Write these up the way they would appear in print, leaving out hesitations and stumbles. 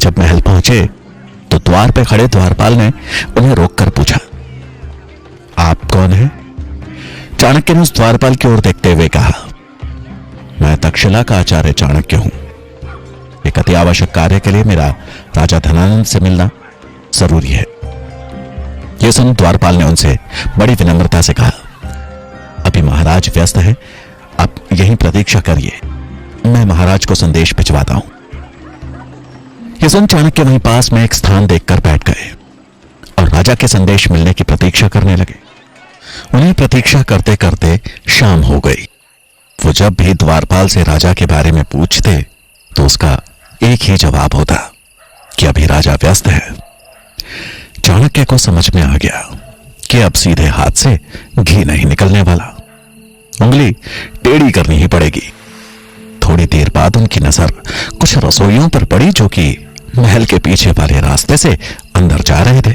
जब महल पहुंचे तो द्वार पे खड़े द्वारपाल ने उन्हें रोककर पूछा, आप कौन हैं? चाणक्य ने उस द्वारपाल की ओर देखते हुए कहा, मैं तक्षशिला का आचार्य चाणक्य हूं। एक अति आवश्यक कार्य के लिए मेरा राजा धनानंद से मिलना जरूरी है। यह सुन द्वारपाल ने उनसे बड़ी विनम्रता से कहा, अभी महाराज व्यस्त हैं, आप यहीं प्रतीक्षा करिए, मैं महाराज को संदेश भिजवाता हूं। यह सुन चाणक्य वहीं पास में एक स्थान देखकर बैठ गए और राजा के संदेश मिलने की प्रतीक्षा करने लगे। उन्हें प्रतीक्षा करते करते शाम हो गई। वो जब भी द्वारपाल से राजा के बारे में पूछते तो उसका एक ही जवाब होता कि अभी राजा व्यस्त है। चाणक्य को समझ में आ गया कि अब सीधे हाथ से घी नहीं निकलने वाला, उंगली टेढ़ी करनी ही पड़ेगी। थोड़ी देर बाद उनकी नजर कुछ रसोइयों पर पड़ी जो कि महल के पीछे वाले रास्ते से अंदर जा रहे थे।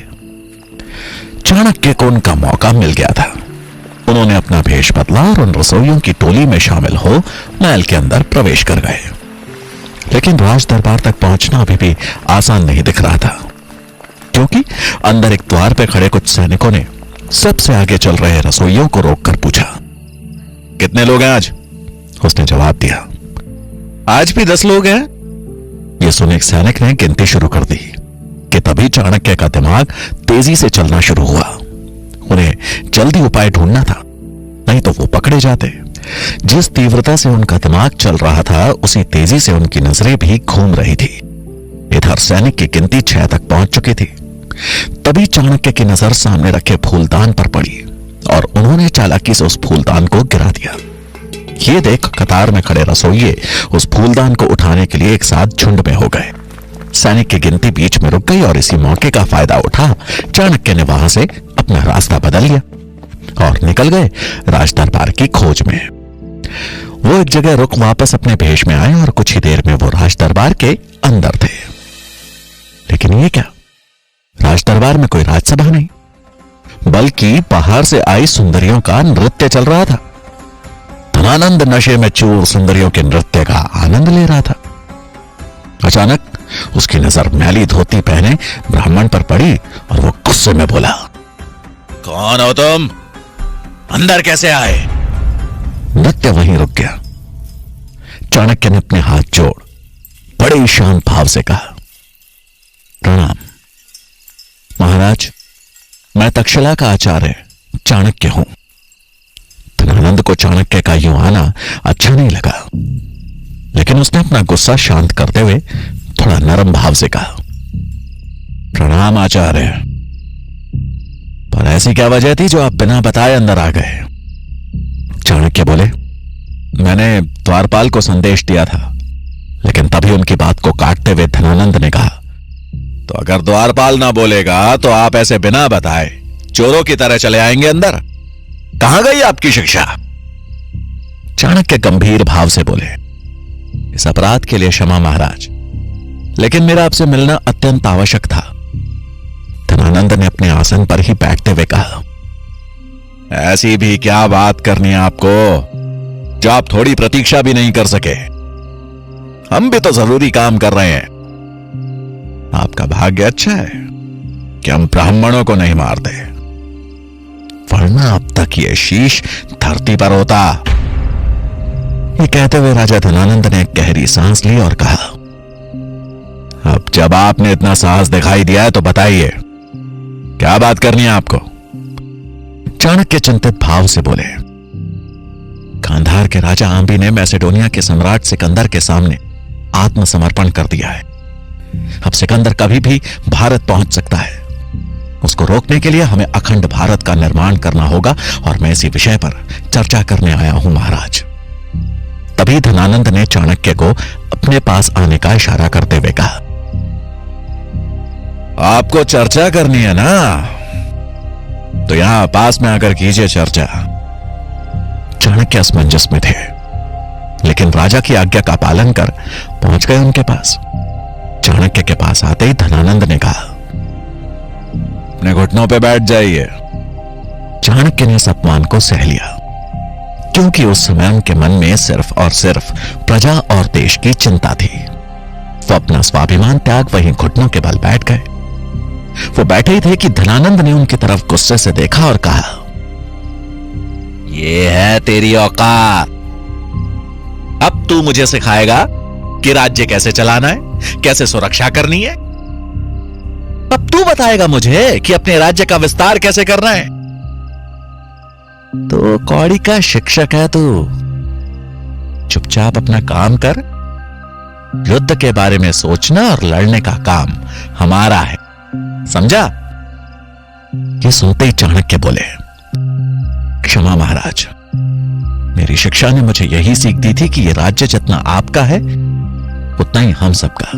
चाणक्य को उनका मौका मिल गया था। उन्होंने अपना भेष बदला और उन रसोइयों की टोली में शामिल हो महल के अंदर प्रवेश कर गए। लेकिन राज दरबार तक पहुंचना अभी भी आसान नहीं दिख रहा था, क्योंकि अंदर एक द्वार पर खड़े कुछ सैनिकों ने सबसे आगे चल रहे रसोइयों को रोककर पूछा, कितने लोग हैं आज? उसने जवाब दिया, आज भी 10 लोग हैं। यह सुन एक सैनिक ने गिनती शुरू कर दी कि तभी चाणक्य का दिमाग तेजी से चलना शुरू हुआ। उन्हें जल्दी उपाय ढूंढना था, नहीं तो वो पकड़े जाते। जिस तीव्रता से उनका दिमाग चल रहा था उसी तेजी से उनकी नजरें भी घूम रही थी। इधर सैनिक की गिनती 6 तक पहुंच चुकी थी। तभी चाणक्य की नजर सामने रखे फूलदान पर पड़ी और उन्होंने चालाकी से उस फूलदान को गिरा दिया। ये देख कतार में खड़े रसोइये उस फूलदान को उठाने के लिए एक साथ झुंड में हो गए। सैनिक की गिनती बीच में रुक गई और इसी मौके का फायदा उठा चाणक्य ने वहां से अपना रास्ता बदल लिया और निकल गए राज दरबार की खोज में। वो एक जगह रुक वापस अपने भेष में आए और कुछ ही देर में वो राज दरबार के अंदर थे। लेकिन ये क्या, राज दरबार में कोई राजसभा नहीं, बल्कि बाहर से आई सुंदरियों का नृत्य चल रहा था। धनानंद नशे में चूर सुंदरियों के नृत्य का आनंद ले रहा था। अचानक उसकी नजर मैली धोती पहने ब्राह्मण पर पड़ी और वो गुस्से में बोला, कौन हो तुम? अंदर कैसे आए? नृत्य वहीं रुक गया। चाणक्य ने अपने हाथ जोड़ बड़े शांत भाव से कहा, प्रणाम महाराज, मैं तक्षशिला का आचार्य चाणक्य हूं। धनानंद को चाणक्य का यूं आना अच्छा नहीं लगा, लेकिन उसने अपना गुस्सा शांत करते हुए थोड़ा नरम भाव से कहा, प्रणाम आचार्य, पर ऐसी क्या वजह थी जो आप बिना बताए अंदर आ गए? चाणक्य बोले, मैंने द्वारपाल को संदेश दिया था। लेकिन तभी उनकी बात को काटते हुए धनानंद ने कहा, तो अगर द्वारपाल ना बोलेगा तो आप ऐसे बिना बताए चोरों की तरह चले आएंगे अंदर? कहां गई आपकी शिक्षा? चाणक्य गंभीर भाव से बोले, इस अपराध के लिए क्षमा महाराज, लेकिन मेरा आपसे मिलना अत्यंत आवश्यक था। धनानंद ने अपने आसन पर ही बैठते हुए कहा, ऐसी भी क्या बात करनी है आपको जो आप थोड़ी प्रतीक्षा भी नहीं कर सके? हम भी तो जरूरी काम कर रहे हैं। आपका भाग्य अच्छा है कि हम ब्राह्मणों को नहीं मारते, वरना अब तक ये शीश धरती पर होता। ये कहते हुए राजा धनानंद ने एक गहरी सांस ली और कहा, अब जब आपने इतना साहस दिखाई दिया है तो बताइए, क्या बात करनी है आपको? चाणक्य चिंतित भाव से बोले, गांधार के राजा आंबी ने मैसेडोनिया के सम्राट सिकंदर के सामने आत्मसमर्पण कर दिया है। अब सिकंदर कभी भी भारत पहुंच सकता है। उसको रोकने के लिए हमें अखंड भारत का निर्माण करना होगा और मैं इसी विषय पर चर्चा करने आया हूं महाराज। तभी धनानंद ने चाणक्य को अपने पास आने का इशारा करते हुए कहा, आपको चर्चा करनी है ना, तो यहां पास में आकर कीजिए चर्चा। चाणक्य असमंजस में थे, लेकिन राजा की आज्ञा का पालन कर पहुंच गए उनके पास। चाणक्य के पास आते ही धनानंद ने कहा, अपने घुटनों पे बैठ जाइए। चाणक्य ने इस अपमान को सह लिया, क्योंकि उस समय उनके मन में सिर्फ और सिर्फ प्रजा और देश की चिंता थी। वो अपना स्वाभिमान त्याग वहीं घुटनों के बल बैठ गए। वो बैठे ही थे कि धनानंद ने उनकी तरफ गुस्से से देखा और कहा, ये है तेरी औकात। अब तू मुझे सिखाएगा कि राज्य कैसे चलाना है, कैसे सुरक्षा करनी है। अब तू बताएगा मुझे कि अपने राज्य का विस्तार कैसे करना है। तो कौड़ी का शिक्षक है तू, चुपचाप अपना काम कर। युद्ध के बारे में सोचना और लड़ने का काम हमारा है, समझा? ये सुनते ही चाणक्य बोले, क्षमा महाराज, मेरी शिक्षा ने मुझे यही सीख दी थी कि यह राज्य जितना आपका है उतना ही हम सबका।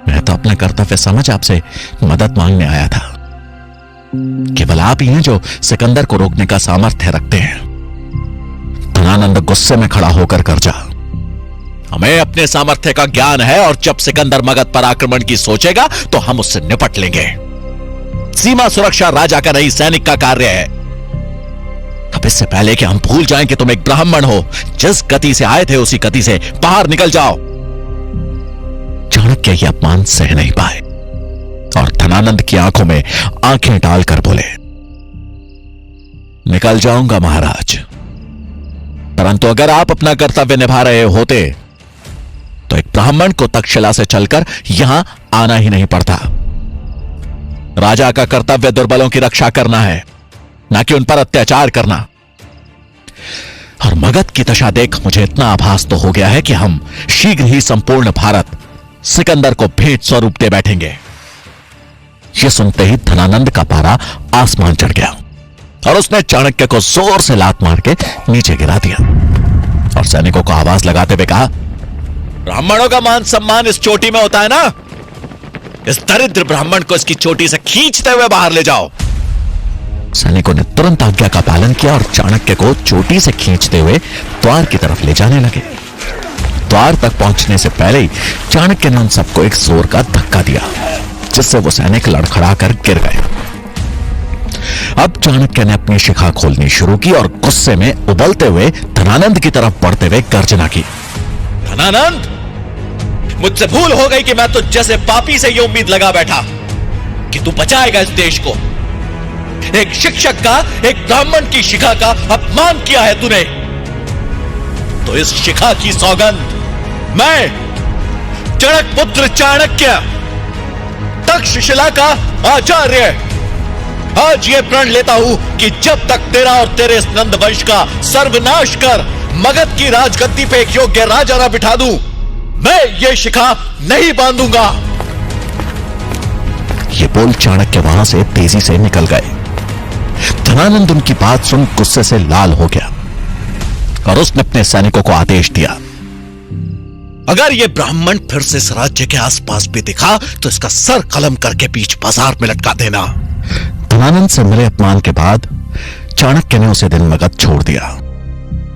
मैं तो अपना कर्तव्य समझ आपसे मदद मांगने आया था। केवल आप ही हैं जो सिकंदर को रोकने का सामर्थ्य रखते हैं। धनानंद गुस्से में खड़ा होकर गरजा, हमें अपने सामर्थ्य का ज्ञान है और जब सिकंदर मगध पर आक्रमण की सोचेगा तो हम उससे निपट लेंगे। सीमा सुरक्षा राजा का नहीं, सैनिक का कार्य है। अब इससे पहले कि हम भूल जाएं कि तुम एक ब्राह्मण हो, जिस गति से आए थे उसी गति से बाहर निकल जाओ। चाणक्य ये अपमान सह नहीं पाए और धनानंद की आंखों में आंखें डालकर बोले, निकल जाऊंगा महाराज, परंतु अगर आप अपना कर्तव्य निभा रहे होते तो एक ब्राह्मण को तक्षशिला से चलकर यहां आना ही नहीं पड़ता। राजा का कर्तव्य दुर्बलों की रक्षा करना है, ना कि उन पर अत्याचार करना। और मगध की दशा देख मुझे इतना आभास तो हो गया है कि हम शीघ्र ही संपूर्ण भारत सिकंदर को भेंट स्वरूप दे बैठेंगे। यह सुनते ही धनानंद का पारा आसमान चढ़ गया और उसने चाणक्य को जोर से लात मार के नीचे गिरा दिया और सैनिकों को आवाज लगाते हुए कहा, ब्राह्मणों का मान सम्मान इस चोटी में होता है ना, इस दरिद्र ब्राह्मण को इसकी चोटी से खींचते हुए बाहर ले जाओ। सैनिकों ने तुरंत आज्ञा का पालन किया और चाणक्य को चोटी से खींचते हुए द्वार की तरफ ले जाने लगे। द्वार तक पहुंचने से पहले ही चाणक्य ने उन सबको एक जोर का धक्का दिया, जिससे वो सैनिक लड़खड़ाकर गिर गए। अब चाणक्य ने अपनी शिखा खोलनी शुरू की और गुस्से में उबलते हुए धनानंद की तरफ बढ़ते हुए गर्जना की, धनानंद, मुझसे भूल हो गई कि मैं तो जैसे पापी से यह उम्मीद लगा बैठा कि तू बचाएगा इस देश को। एक शिक्षक का, एक ब्राह्मण की शिखा का अपमान किया है तूने। तो इस शिखा की सौगंध मैं जनक पुत्र चाणक्य, तक्षशिला का आचार्य, आज यह प्रण लेता हूं कि जब तक तेरा और तेरे इस नंद वंश का सर्वनाश कर मगध की राजगद्दी पे एक योग्य राजा ना बिठा दूं, मैं ये शिखा नहीं बांधूंगा। ये बोल चाणक्य वहां से तेजी से निकल गए। धनानंद उनकी बात सुन गुस्से से लाल हो गया और उसने अपने सैनिकों को आदेश दिया, अगर यह ब्राह्मण फिर से इस राज्य के आसपास भी दिखा तो इसका सर कलम करके बीच बाजार में लटका देना। धनानंद से मिले अपमान के बाद चाणक्य ने उसे दिन मगध छोड़ दिया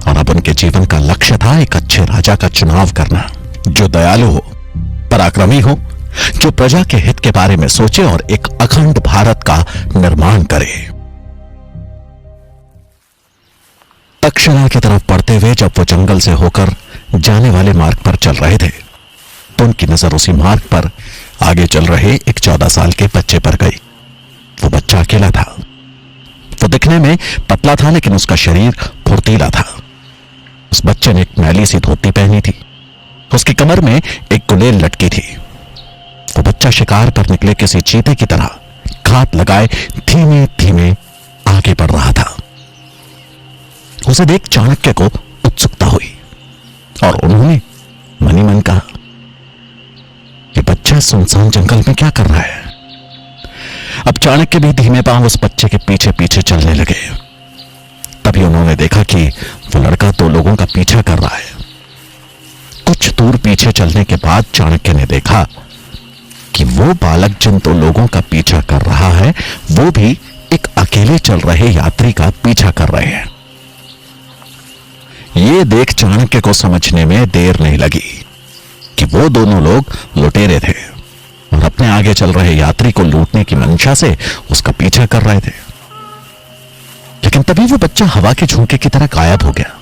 और अब उनके जीवन का लक्ष्य था एक अच्छे राजा का चुनाव करना, जो दयालु हो, पराक्रमी हो, जो प्रजा के हित के बारे में सोचे और एक अखंड भारत का निर्माण करे। तक्षशिला की तरफ बढ़ते हुए जब वो जंगल से होकर जाने वाले मार्ग पर चल रहे थे तो उनकी नजर उसी मार्ग पर आगे चल रहे एक 14 साल के बच्चे पर गई। वो बच्चा अकेला था। वो दिखने में पतला था लेकिन उसका शरीर फुर्तीला था। उस बच्चे ने एक मैली सी धोती पहनी थी। उसकी कमर में एक गुलेल लटकी थी। वो बच्चा शिकार पर निकले किसी चीते की तरह घात लगाए धीमे धीमे आगे बढ़ रहा था। उसे देख चाणक्य को उत्सुकता हुई और उन्होंने मनी मन कहा, ये बच्चा सुनसान जंगल में क्या कर रहा है? अब चाणक्य भी धीमे पांव उस बच्चे के पीछे पीछे चलने लगे। तभी उन्होंने देखा कि वो लड़का 2 लोगों का पीछा कर रहा है। कुछ दूर पीछे चलने के बाद चाणक्य ने देखा कि वो बालक जिन 2 लोगों का पीछा कर रहा है वो भी एक अकेले चल रहे यात्री का पीछा कर रहे हैं। ये देख चाणक्य को समझने में देर नहीं लगी कि वो दोनों लोग लुटेरे थे और अपने आगे चल रहे यात्री को लूटने की मंशा से उसका पीछा कर रहे थे। लेकिन तभी वो बच्चा हवा के झोंके की तरह गायब हो गया।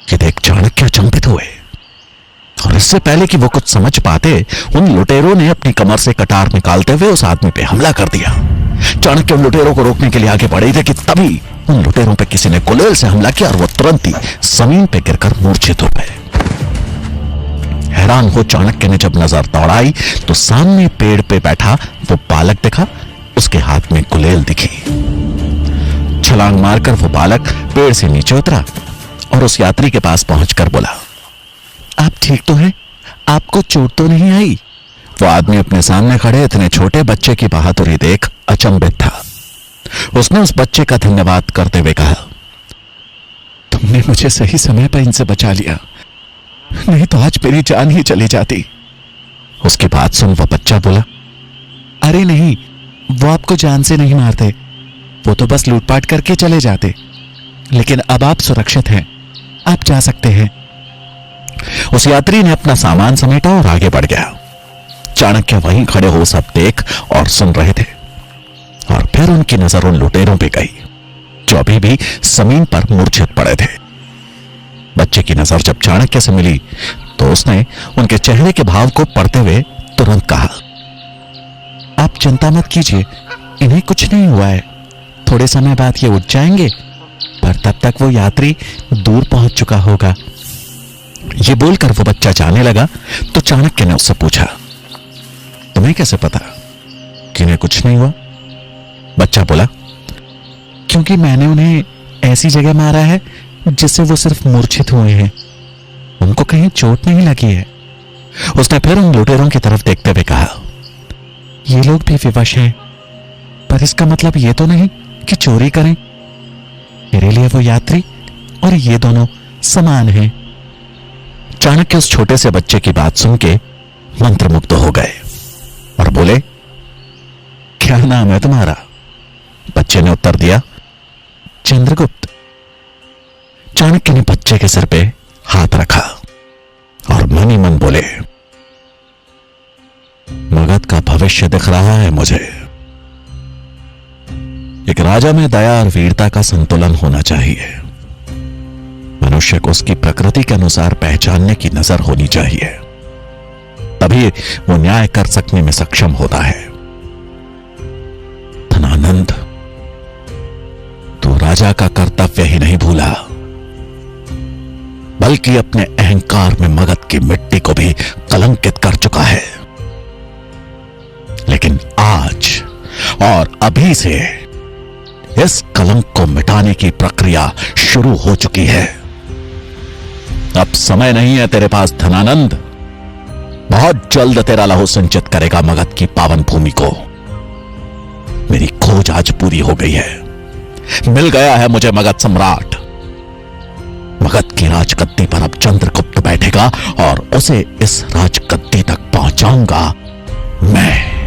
ये देख चाणक्य अचंभित हुए और इससे पहले कि वो कुछ समझ पाते, उन लुटेरों ने अपनी कमर से कटार निकालते हुए उस आदमी पे हमला कर दिया। चाणक्य उन लुटेरों को रोकने के लिए आगे बढ़े थे कि तभी उन लुटेरों पे किसी ने गुलेल से हमला किया और वो तुरंत ही जमीन पे गिरकर मूर्छित हो गए। हैरान हो चाणक्य ने जब नजर दौड़ाई तो सामने पेड़ पे बैठा वो बालक दिखा, उसके हाथ में गुलेल दिखी। छलांग मारकर वो बालक पेड़ से नीचे उतरा और उस यात्री के पास पहुंचकर बोला, आप ठीक तो हैं? आपको चोट तो नहीं आई? वो आदमी अपने सामने खड़े इतने छोटे बच्चे की बहादुरी देख अचंभित था। उसने उस बच्चे का धन्यवाद करते हुए कहा, तुमने मुझे सही समय पर इनसे बचा लिया, नहीं तो आज मेरी जान ही चली जाती। उसकी बात सुन वो बच्चा बोला, अरे नहीं, वो आपको जान से नहीं मारते, वो तो बस लूटपाट करके चले जाते। लेकिन अब आप सुरक्षित हैं, आप जा सकते हैं। उस यात्री ने अपना सामान समेटा और आगे बढ़ गया। चाणक्य वहीं खड़े हो सब देख और सुन रहे थे और फिर उनकी नजर उन लुटेरों पे गई जो अभी भी जमीन पर मूर्छित पड़े थे। बच्चे की नजर जब चाणक्य से मिली तो उसने उनके चेहरे के भाव को पढ़ते हुए तुरंत कहा, आप चिंता मत कीजिए, इन्हें कुछ नहीं हुआ है, थोड़े समय बाद ये उठ जाएंगे, पर तब तक वो यात्री दूर पहुंच चुका होगा। ये बोलकर वो बच्चा जाने लगा तो चाणक्य ने उससे पूछा, तुम्हें कैसे पता कि इन्हें कुछ नहीं हुआ? बच्चा बोला, क्योंकि मैंने उन्हें ऐसी जगह मारा है जिससे वो सिर्फ मूर्छित हुए हैं, उनको कहीं चोट नहीं लगी है। उसने फिर उन लुटेरों की तरफ देखते हुए कहा, ये लोग भी विवश हैं, पर इसका मतलब ये तो नहीं कि चोरी करें। मेरे लिए वो यात्री और ये दोनों समान हैं। चाणक्य उस छोटे से बच्चे की बात सुन के मंत्रमुग्ध हो गए और बोले, क्या नाम है तुम्हारा? बच्चे ने उत्तर दिया, चंद्रगुप्त। चाणक्य ने बच्चे के सिर पे हाथ रखा और मन ही मन बोले, मगध का भविष्य दिख रहा है मुझे। एक राजा में दया और वीरता का संतुलन होना चाहिए। मनुष्य को उसकी प्रकृति के अनुसार पहचानने की नजर होनी चाहिए, तभी वो न्याय कर सकने में सक्षम होता है। धनानंद, तू राजा का कर्तव्य ही नहीं भूला, बल्कि अपने अहंकार में मगध की मिट्टी को भी कलंकित कर चुका है। लेकिन आज और अभी से इस कलंक को मिटाने की प्रक्रिया शुरू हो चुकी है। अब समय नहीं है तेरे पास धनानंद, बहुत जल्द तेरा लहू सिंचित करेगा मगध की पावन भूमि को। मेरी खोज आज पूरी हो गई है, मिल गया है मुझे मगध सम्राट। मगध की राजगद्दी पर अब चंद्रगुप्त बैठेगा और उसे इस राजगद्दी तक पहुंचाऊंगा मैं।